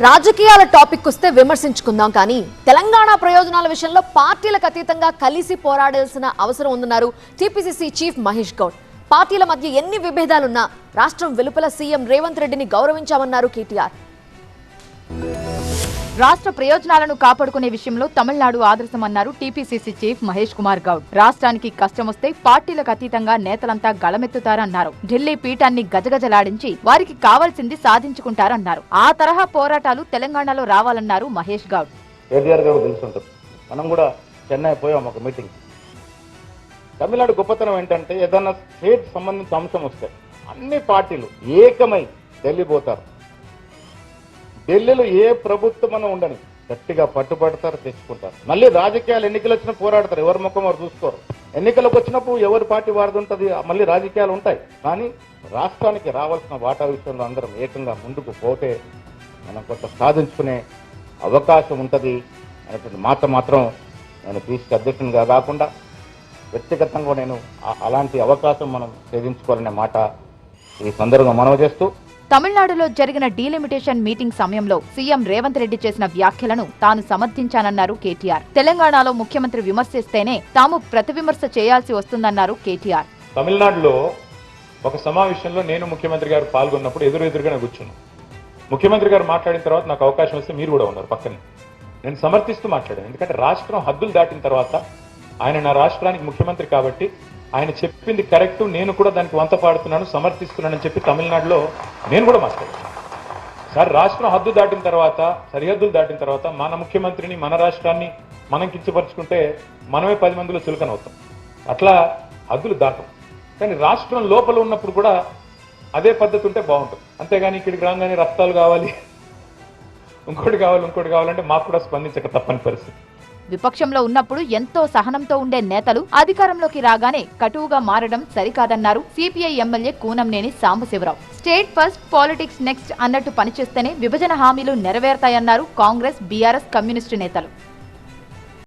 రాజకీయాల టాపిక్ వస్తే విమర్శించుకుందాం కానీ తెలంగాణ ప్రయోజనాల విషయంలో పార్టీలకు అతీతంగా కలిసి పోరాడాల్సిన అవసరం ఉందన్నారు టీపీసీసీ చీఫ్ మహేష్ గౌడ్. పార్టీల మధ్య ఎన్ని విభేదాలున్నా రాష్ట్రం వెలుపల సీఎం రేవంత్ రెడ్డిని గౌరవించామన్నారు కేటీఆర్. రాష్ట్ర ప్రయోజనాలను కాపాడుకునే విషయంలో తమిళనాడు ఆదర్శమన్నారు టీపీసీసీ చీఫ్ మహేష్ కుమార్ గౌడ్. రాష్ట్రానికి కష్టం వస్తే పార్టీలకు అతీతంగా నేతలంతా గళమెత్తుతారన్నారు. ఢిల్లీ పీఠాన్ని గజగజలాడించి వారికి కావాల్సింది సాధించుకుంటారన్నారు. ఆ తరహా పోరాటాలు తెలంగాణలో రావాలన్నారు మహేష్ గౌడ్. మనం కూడా చెన్నై పోయాం ఒక మీటింగ్. తమిళనాడు గొప్పతనం ఏంటంటే ఏదన్నా స్టేట్ సంబంధించిన అంశం వస్తే అన్ని పార్టీలు ఏకమై ఢిల్లీ పోతారు. ఢిల్లీలో ఏ ప్రభుత్వం ఉండని గట్టిగా పట్టుబడతారు, తెచ్చుకుంటారు. మళ్ళీ రాజకీయాలు ఎన్నికలు వచ్చినా పోరాడతారు, ఎవరి ముఖం వారు చూసుకోరు. ఎన్నికలకు వచ్చినప్పుడు ఎవరి పార్టీ వారిది ఉంటుంది, మళ్ళీ రాజకీయాలు ఉంటాయి. కానీ రాష్ట్రానికి రావాల్సిన వాటా విషయంలో అందరం ఏకంగా ముందుకు పోతే మనం కొంత సాధించుకునే అవకాశం ఉంటుంది అనేటువంటి మాట మాత్రం నేను పీసీసీ అధ్యక్షునిగా కాకుండా వ్యక్తిగతంగా నేను అలాంటి అవకాశం మనం ఛేదించుకోవాలనే మాట ఈ సందర్భంగా మనవి చేస్తూ, తమిళనాడులో జరిగిన డీలిమిటేషన్ మీటింగ్ సమయంలో సీఎం రేవంత్ రెడ్డి చేసిన వ్యాఖ్యలను తాను సమర్థించానన్నారు కేటీఆర్. తెలంగాణలో ముఖ్యమంత్రి విమర్శిస్తేనే తాము ప్రతివిమర్శ చేయాల్సి వస్తుందన్నారు కేటీఆర్. తమిళనాడులో ఒక సమావేశంలో నేను ముఖ్యమంత్రి గారు పాల్గొన్నప్పుడు ఎదురుగానే కూర్చున్నాను. ముఖ్యమంత్రి గారు మాట్లాడిన తర్వాత నాకు అవకాశం వస్తే మీరు కూడా ఉన్నారు పక్కనే. నేను సమర్థిస్తూ మాట్లాడాను. ఎందుకంటే రాష్ట్రం హద్దులు దాటిన తర్వాత ఆయన నా రాష్ట్రానికి ముఖ్యమంత్రి కాబట్టి ఆయన చెప్పింది కరెక్ట్, నేను కూడా దానికి వంత పాడుతున్నాను, సమర్థిస్తున్నానని చెప్పి తమిళనాడులో నేను కూడా మాట్లాడాను. సార్, రాష్ట్రం హద్దు దాటిన తర్వాత, సరిహద్దులు దాటిన తర్వాత మన ముఖ్యమంత్రిని, మన రాష్ట్రాన్ని మనం కించపరుచుకుంటే మనమే 10 మందిలో చులకనవుతాం. అట్లా హద్దులు దాటం. కానీ రాష్ట్రం లోపల ఉన్నప్పుడు కూడా అదే పద్ధతి ఉంటే బాగుంటుంది. అంతేగాని ఇక్కడికి రాగానే రక్తాలు కావాలి, ఇంకోటి కావాలంటే మాకు కూడా స్పందించక తప్పని పరిస్థితి. విపక్షంలో ఉన్నప్పుడు ఎంతో సహనంతో ఉండే నేతలు అధికారంలోకి రాగానే కటువుగా మారడం సరికాదన్నారు CPI MLA Koonamneni Sambasivarao. State first, politics next అన్నట్టు పనిచేస్తేనే విభజన హామీలు నెరవేరుతాయన్నారు కాంగ్రెస్, బీఆర్ఎస్, కమ్యూనిస్టు నేతలు.